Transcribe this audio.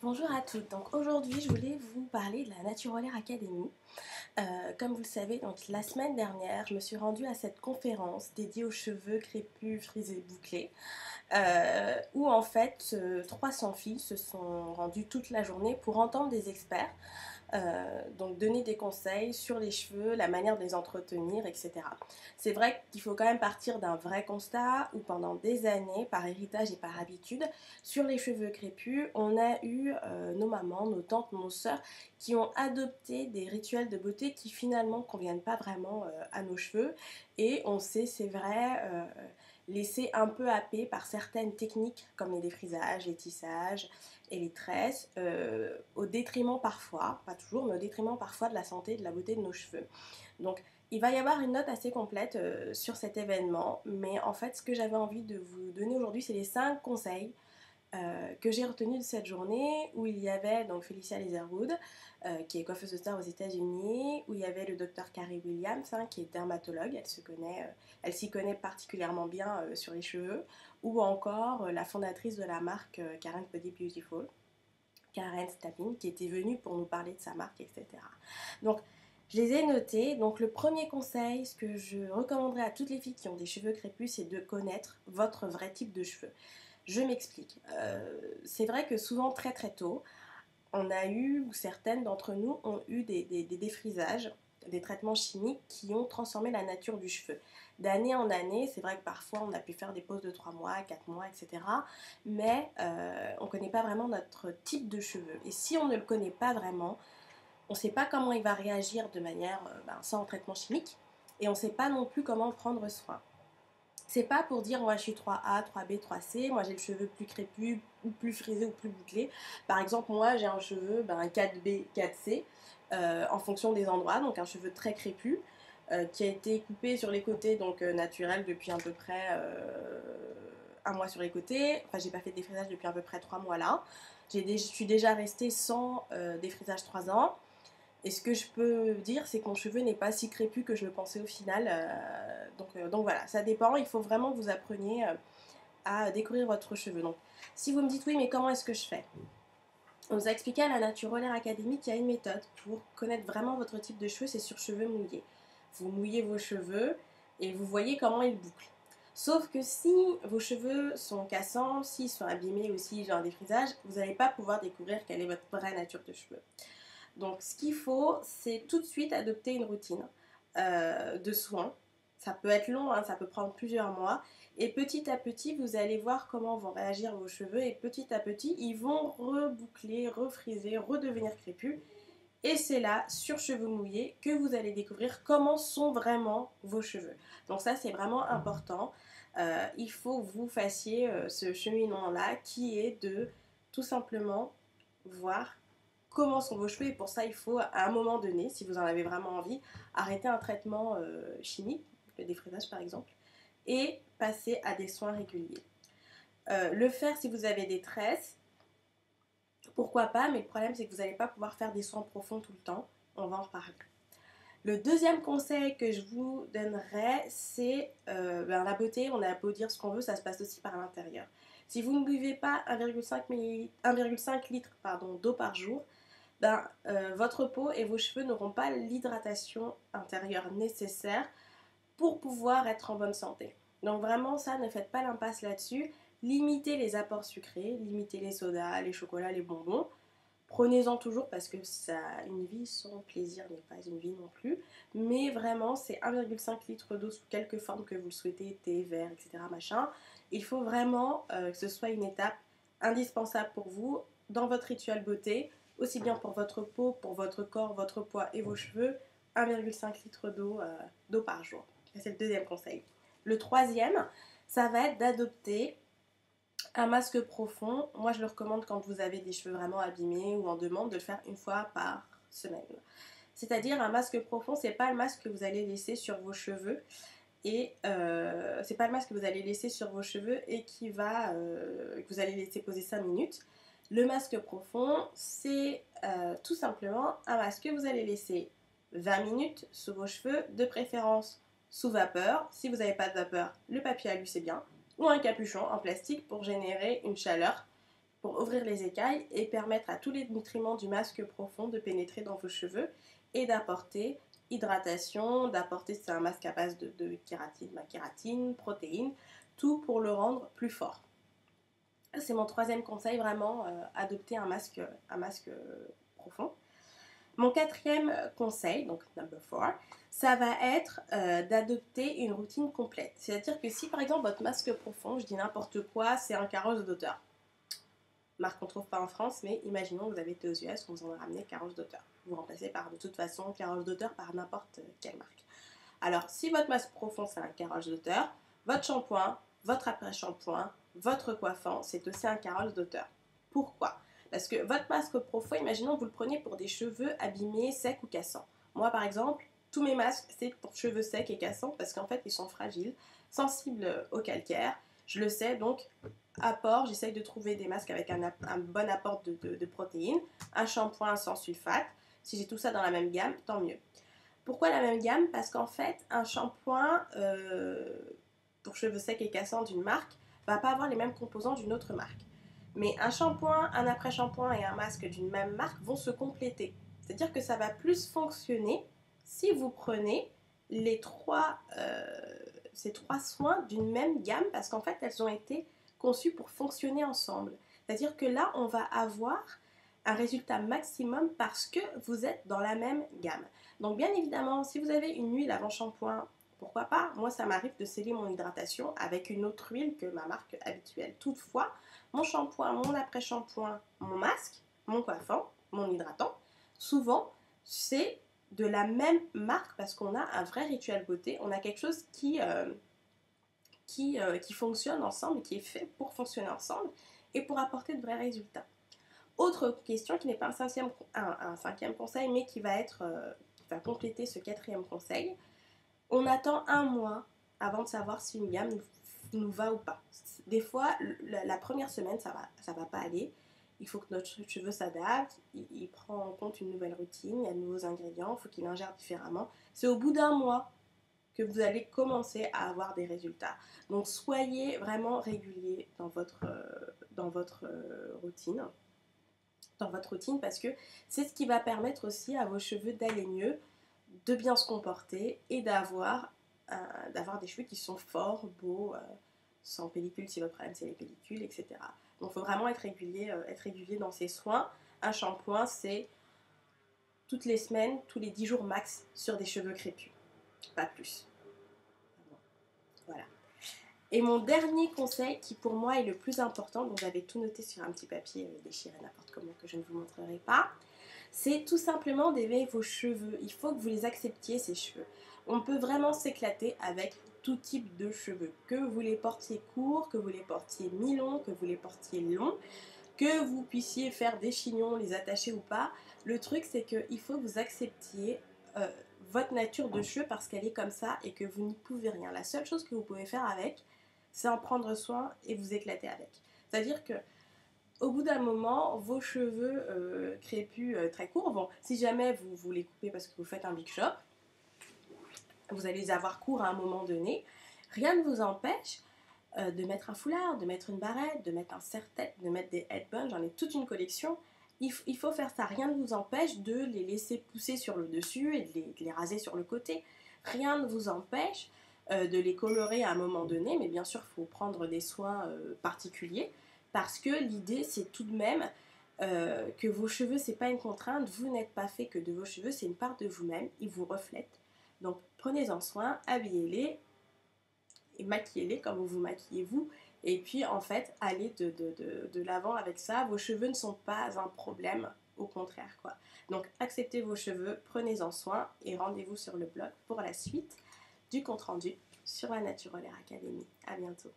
Bonjour à toutes. Donc aujourd'hui, je voulais vous parler de la Naturolaire Academy. Comme vous le savez, donc la semaine dernière, je me suis rendue à cette conférence dédiée aux cheveux crépus, frisés, bouclés, où en fait 300 filles se sont rendues toute la journée pour entendre des experts donc donner des conseils sur les cheveux, la manière de les entretenir, etc. C'est vrai qu'il faut quand même partir d'un vrai constat où pendant des années, par héritage et par habitude, sur les cheveux crépus, on a eu nos mamans, nos tantes, nos sœurs qui ont adopté des rituels de beauté qui finalement ne conviennent pas vraiment à nos cheveux et on sait, c'est vrai, laissé un peu happé par certaines techniques comme les défrisages, les tissages et les tresses, au détriment parfois, pas toujours, mais au détriment parfois de la santé et de la beauté de nos cheveux. Donc il va y avoir une note assez complète sur cet événement, mais en fait ce que j'avais envie de vous donner aujourd'hui, c'est les 5 conseils que j'ai retenu de cette journée où il y avait donc Felicia Leatherwood qui est coiffeuse de star aux États-Unis, où il y avait le docteur Carrie Williams qui est dermatologue, elle s'y connaît particulièrement bien sur les cheveux, ou encore la fondatrice de la marque Karen Body Beautiful, Karen Stapin, qui était venue pour nous parler de sa marque, etc. Donc je les ai notés. Donc le premier conseil, ce que je recommanderais à toutes les filles qui ont des cheveux crépus, c'est de connaître votre vrai type de cheveux. Je m'explique. C'est vrai que souvent très très tôt, on a eu, ou certaines d'entre nous ont eu des défrisages, des traitements chimiques qui ont transformé la nature du cheveu. D'année en année, c'est vrai que parfois on a pu faire des pauses de 3 mois, 4 mois, etc. Mais on ne connaît pas vraiment notre type de cheveux. Et si on ne le connaît pas vraiment, on ne sait pas comment il va réagir de manière sans traitement chimique. Et on ne sait pas non plus comment prendre soin. C'est pas pour dire moi je suis 3A, 3B, 3C, moi j'ai le cheveu plus crépus ou plus frisé ou plus bouclé. Par exemple, moi j'ai un cheveu 4B, 4C en fonction des endroits, donc un cheveu très crépus qui a été coupé sur les côtés, donc naturel depuis à peu près un mois sur les côtés. Enfin, j'ai pas fait de défrisage depuis à peu près 3 mois là. Je suis déjà restée sans défrisage 3 ans. Et ce que je peux dire, c'est que mon cheveu n'est pas si crépus que je le pensais au final. Donc voilà, ça dépend. Il faut vraiment que vous appreniez à découvrir votre cheveu. Donc, si vous me dites oui, mais comment est-ce que je fais? On nous a expliqué à la Naturolaire Academy qu'il y a une méthode pour connaître vraiment votre type de cheveux, c'est sur cheveux mouillés. Vous mouillez vos cheveux et vous voyez comment ils bouclent. Sauf que si vos cheveux sont cassants, s'ils sont abîmés ou s'ils ont un défrisage, vous n'allez pas pouvoir découvrir quelle est votre vraie nature de cheveux. Donc ce qu'il faut, c'est tout de suite adopter une routine de soins. Ça peut être long, ça peut prendre plusieurs mois. Et petit à petit, vous allez voir comment vont réagir vos cheveux. Et petit à petit, ils vont reboucler, refriser, redevenir crépus. Et c'est là, sur cheveux mouillés, que vous allez découvrir comment sont vraiment vos cheveux. Donc ça, c'est vraiment important. Il faut que vous fassiez ce cheminement-là qui est de tout simplement voir comment sont vos cheveux et pour ça il faut à un moment donné, si vous en avez vraiment envie, arrêter un traitement chimique, le défrisage par exemple, et passer à des soins réguliers. Le faire si vous avez des tresses, pourquoi pas, mais le problème c'est que vous n'allez pas pouvoir faire des soins profonds tout le temps, on va en reparler. Le deuxième conseil que je vous donnerais, c'est la beauté, on a beau dire ce qu'on veut, ça se passe aussi par l'intérieur. Si vous ne buvez pas 1,5 litre d'eau par jour, votre peau et vos cheveux n'auront pas l'hydratation intérieure nécessaire pour pouvoir être en bonne santé. Donc vraiment ça, ne faites pas l'impasse là-dessus. Limitez les apports sucrés, limitez les sodas, les chocolats, les bonbons. Prenez-en toujours parce que ça, une vie sans plaisir n'est pas une vie non plus. Mais vraiment, c'est 1,5 litre d'eau sous quelque forme que vous le souhaitez, thé, verre, etc. Machin. Il faut vraiment que ce soit une étape indispensable pour vous dans votre rituel beauté, aussi bien pour votre peau, pour votre corps, votre poids et vos cheveux. 1,5 litre d'eau par jour. C'est le deuxième conseil. Le troisième, ça va être d'adopter un masque profond. Moi, je le recommande quand vous avez des cheveux vraiment abîmés ou en demande de le faire une fois par semaine. C'est-à-dire un masque profond, c'est pas le masque que vous allez laisser sur vos cheveux et c'est pas le masque que vous allez laisser sur vos cheveux et que vous allez laisser poser 5 minutes. Le masque profond, c'est tout simplement un masque que vous allez laisser 20 minutes sous vos cheveux, de préférence sous vapeur. Si vous n'avez pas de vapeur, le papier alu c'est bien, ou un capuchon en plastique pour générer une chaleur pour ouvrir les écailles et permettre à tous les nutriments du masque profond de pénétrer dans vos cheveux et d'apporter hydratation, d'apporter, c'est un masque à base de kératine, protéines, tout pour le rendre plus fort. C'est mon troisième conseil, vraiment, adopter un masque profond. Mon quatrième conseil, donc number 4, ça va être d'adopter une routine complète. C'est-à-dire que si par exemple votre masque profond, je dis n'importe quoi, c'est un Carosse d'Auteur. Marque qu'on ne trouve pas en France, mais imaginons que vous avez été aux US, on vous en a ramené Carosse d'Auteur. Vous remplacez par de toute façon Carosse d'Auteur par n'importe quelle marque. Alors si votre masque profond c'est un Carosse d'Auteur, votre shampoing, votre après-shampoing, votre coiffant, c'est aussi un Carosse d'Auteur. Pourquoi ? Parce que votre masque profond, imaginons que vous le preniez pour des cheveux abîmés, secs ou cassants. Moi, par exemple, tous mes masques, c'est pour cheveux secs et cassants parce qu'en fait, ils sont fragiles, sensibles au calcaire. Je le sais, donc, j'essaye de trouver des masques avec un bon apport de protéines, un shampoing sans sulfate. Si j'ai tout ça dans la même gamme, tant mieux. Pourquoi la même gamme ? Parce qu'en fait, un shampoing pour cheveux secs et cassants d'une marque ne va pas avoir les mêmes composants d'une autre marque. Mais un shampoing, un après-shampoing et un masque d'une même marque vont se compléter. C'est-à-dire que ça va plus fonctionner si vous prenez ces trois soins d'une même gamme parce qu'en fait, elles ont été conçues pour fonctionner ensemble. C'est-à-dire que là, on va avoir un résultat maximum parce que vous êtes dans la même gamme. Donc bien évidemment, si vous avez une huile avant shampoing, pourquoi pas ? Moi, ça m'arrive de sceller mon hydratation avec une autre huile que ma marque habituelle. Toutefois, mon shampoing, mon après-shampoing, mon masque, mon coiffant, mon hydratant, souvent, c'est de la même marque parce qu'on a un vrai rituel beauté. On a quelque chose qui fonctionne ensemble, qui est fait pour fonctionner ensemble et pour apporter de vrais résultats. Autre question qui n'est pas un cinquième conseil, mais qui va compléter ce quatrième conseil. On attend un mois avant de savoir si une gamme nous va ou pas. Des fois, la première semaine, ça va pas aller. Il faut que notre cheveu s'adapte, il prend en compte une nouvelle routine, il y a de nouveaux ingrédients, il faut qu'il ingère différemment. C'est au bout d'un mois que vous allez commencer à avoir des résultats. Donc soyez vraiment régulier dans votre routine. Dans votre routine parce que c'est ce qui va permettre aussi à vos cheveux d'aller mieux, de bien se comporter et d'avoir des cheveux qui sont forts, beaux, sans pellicule si votre problème c'est les pellicules, etc. Donc il faut vraiment être régulier dans ses soins. Un shampoing c'est toutes les semaines, tous les 10 jours max sur des cheveux crépus, pas plus. Voilà. Et mon dernier conseil, qui pour moi est le plus important, donc j'avais tout noté sur un petit papier déchiré n'importe comment que je ne vous montrerai pas, c'est tout simplement d'éveiller vos cheveux. Il faut que vous les acceptiez, ces cheveux. On peut vraiment s'éclater avec tout type de cheveux. Que vous les portiez courts, que vous les portiez mi-longs, que vous les portiez longs, que vous puissiez faire des chignons, les attacher ou pas. Le truc, c'est qu'il faut que vous acceptiez votre nature de cheveux parce qu'elle est comme ça et que vous n'y pouvez rien. La seule chose que vous pouvez faire avec, c'est en prendre soin et vous éclater avec. C'est-à-dire que au bout d'un moment, vos cheveux crépus très courts, bon, si jamais vous les coupez parce que vous faites un big shop, vous allez les avoir courts à un moment donné, rien ne vous empêche de mettre un foulard, de mettre une barrette, de mettre un serre-tête, de mettre des headbands, j'en ai toute une collection. Il faut faire ça, rien ne vous empêche de les laisser pousser sur le dessus et de les raser sur le côté. Rien ne vous empêche de les colorer à un moment donné, mais bien sûr il faut prendre des soins particuliers parce que l'idée c'est tout de même que vos cheveux c'est pas une contrainte, vous n'êtes pas fait que de vos cheveux, c'est une part de vous-même, ils vous reflètent. Donc prenez-en soin, habillez-les et maquillez-les comme vous maquillez vous. Et puis en fait, allez de l'avant avec ça. Vos cheveux ne sont pas un problème, au contraire quoi. Donc acceptez vos cheveux, prenez-en soin et rendez-vous sur le blog pour la suite du compte rendu sur la Natural Hair Academy. À bientôt.